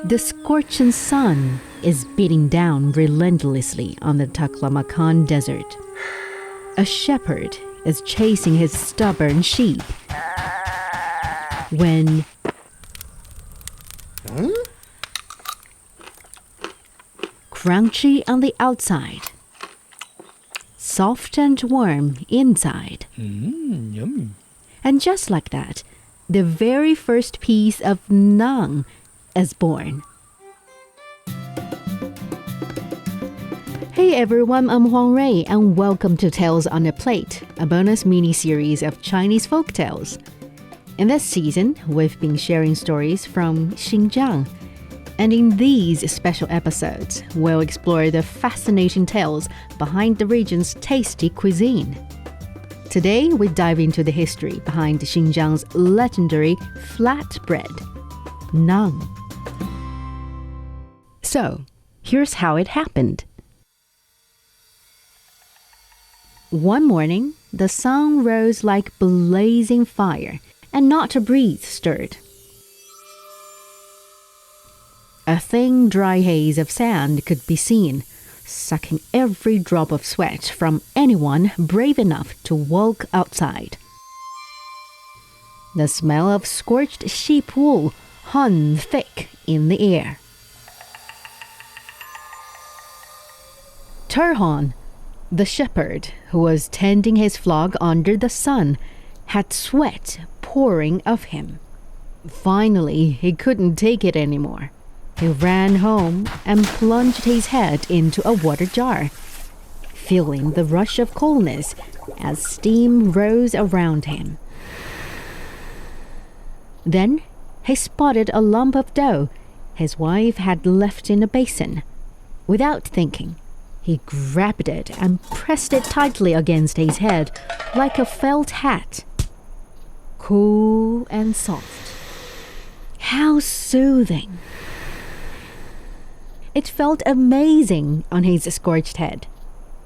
The scorching sun is beating down relentlessly on the Taklamakan Desert. A shepherd is chasing his stubborn sheep when crunchy on the outside, soft and warm inside. Yummy. And just like that, the very first piece of naan is born. Hey everyone, I'm Huang Rui, and welcome to Tales on a Plate, a bonus mini-series of Chinese folk tales. In this season, we've been sharing stories from Xinjiang. And in these special episodes, we'll explore the fascinating tales behind the region's tasty cuisine. Today, we dive into the history behind Xinjiang's legendary flatbread, naan. So, here's how it happened. One morning, the sun rose like blazing fire, and not a breeze stirred. A thin, dry haze of sand could be seen, sucking every drop of sweat from anyone brave enough to walk outside. The smell of scorched sheep wool hung thick in the air. Turhong, the shepherd who was tending his flock under the sun, had sweat pouring off him. Finally, he couldn't take it anymore. He ran home and plunged his head into a water jar, feeling the rush of coolness as steam rose around him. Then he spotted a lump of dough his wife had left in a basin. Without thinking, he grabbed it and pressed it tightly against his head like a felt hat. Cool and soft. How soothing! It felt amazing on his scorched head.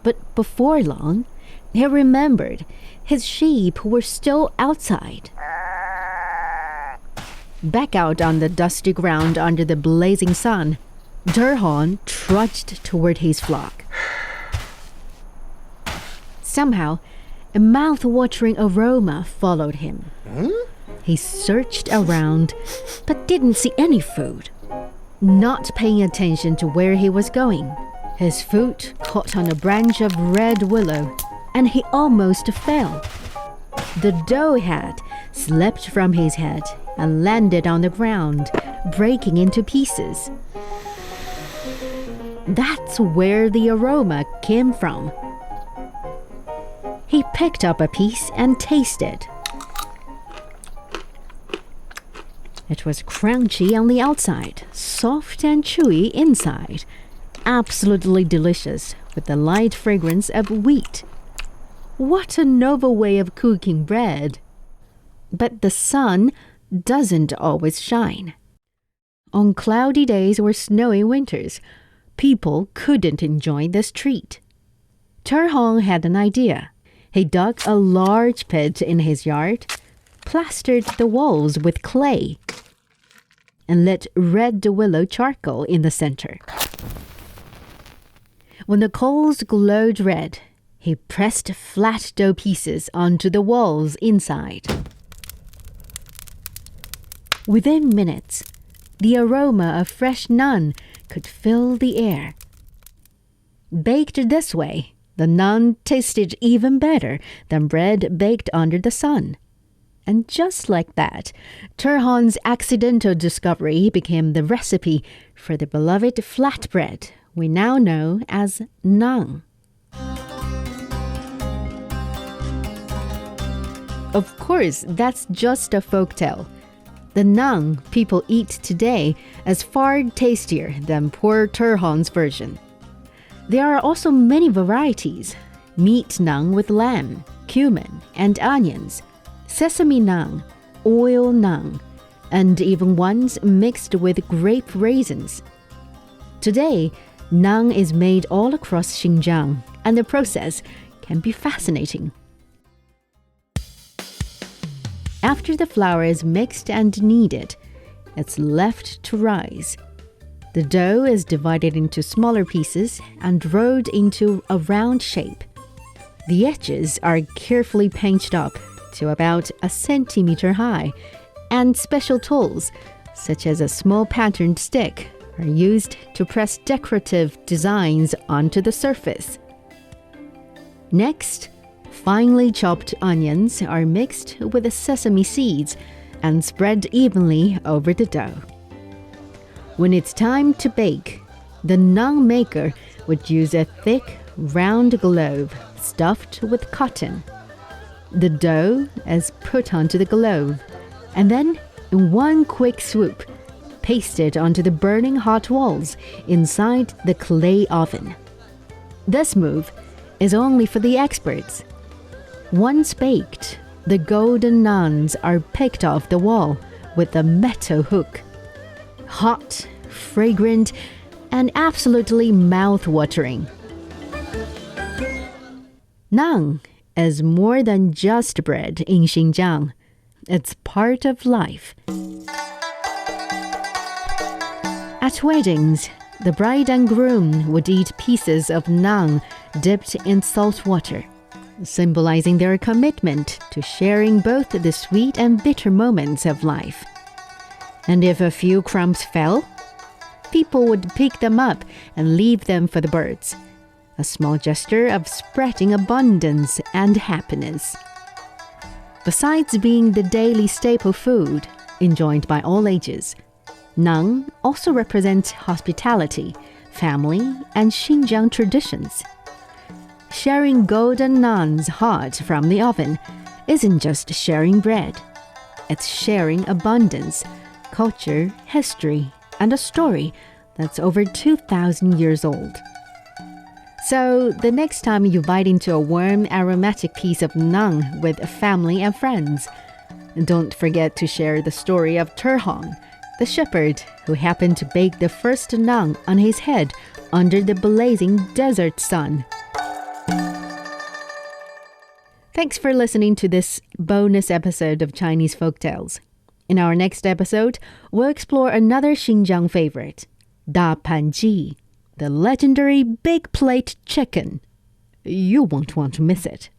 But before long, he remembered his sheep were still outside. Back out on the dusty ground under the blazing sun, Turhong trudged toward his flock. Somehow, a mouth-watering aroma followed him. He searched around, but didn't see any food. Not paying attention to where he was going, his foot caught on a branch of red willow, and he almost fell. The dough hat slipped from his head and landed on the ground, breaking into pieces. That's where the aroma came from. He picked up a piece and tasted. It was crunchy on the outside, soft and chewy inside, absolutely delicious with the light fragrance of wheat. What a novel way of cooking bread! But the sun doesn't always shine. On cloudy days or snowy winters, people couldn't enjoy this treat. Turhong had an idea. He dug a large pit in his yard, plastered the walls with clay, and lit red willow charcoal in the center. When the coals glowed red, he pressed flat dough pieces onto the walls inside. Within minutes, the aroma of fresh naan could fill the air. Baked this way, the naan tasted even better than bread baked under the sun. And just like that, Turhong's accidental discovery became the recipe for the beloved flatbread we now know as naan. Of course, that's just a folktale. The naan people eat today is far tastier than poor Turhong's version. There are also many varieties: meat naan with lamb, cumin, and onions, sesame naan, oil naan, and even ones mixed with grape raisins. Today, naan is made all across Xinjiang, and the process can be fascinating. After the flour is mixed and kneaded, it's left to rise. The dough is divided into smaller pieces and rolled into a round shape. The edges are carefully pinched up to about a centimeter high, and special tools, such as a small patterned stick, are used to press decorative designs onto the surface. Next, finely chopped onions are mixed with the sesame seeds and spread evenly over the dough. When it's time to bake, the naan maker would use a thick, round globe stuffed with cotton. The dough is put onto the globe, and then, in one quick swoop, pasted onto the burning hot walls inside the clay oven. This move is only for the experts. Once baked, the golden naans are picked off the wall with a metal hook. Hot, fragrant, and absolutely mouth-watering. Naan is more than just bread in Xinjiang. It's part of life. At weddings, the bride and groom would eat pieces of naan dipped in salt water, symbolizing their commitment to sharing both the sweet and bitter moments of life. And if a few crumbs fell, people would pick them up and leave them for the birds, a small gesture of spreading abundance and happiness. Besides being the daily staple food enjoyed by all ages, naan also represents hospitality, family, and Xinjiang traditions. Sharing golden naans hot from the oven isn't just sharing bread. It's sharing abundance, culture, history, and a story that's over 2,000 years old. So, the next time you bite into a warm, aromatic piece of naan with family and friends, don't forget to share the story of Turhong, the shepherd who happened to bake the first naan on his head under the blazing desert sun. Thanks for listening to this bonus episode of Chinese Folktales. In our next episode, we'll explore another Xinjiang favorite, Da Pan Ji, the legendary big plate chicken. You won't want to miss it.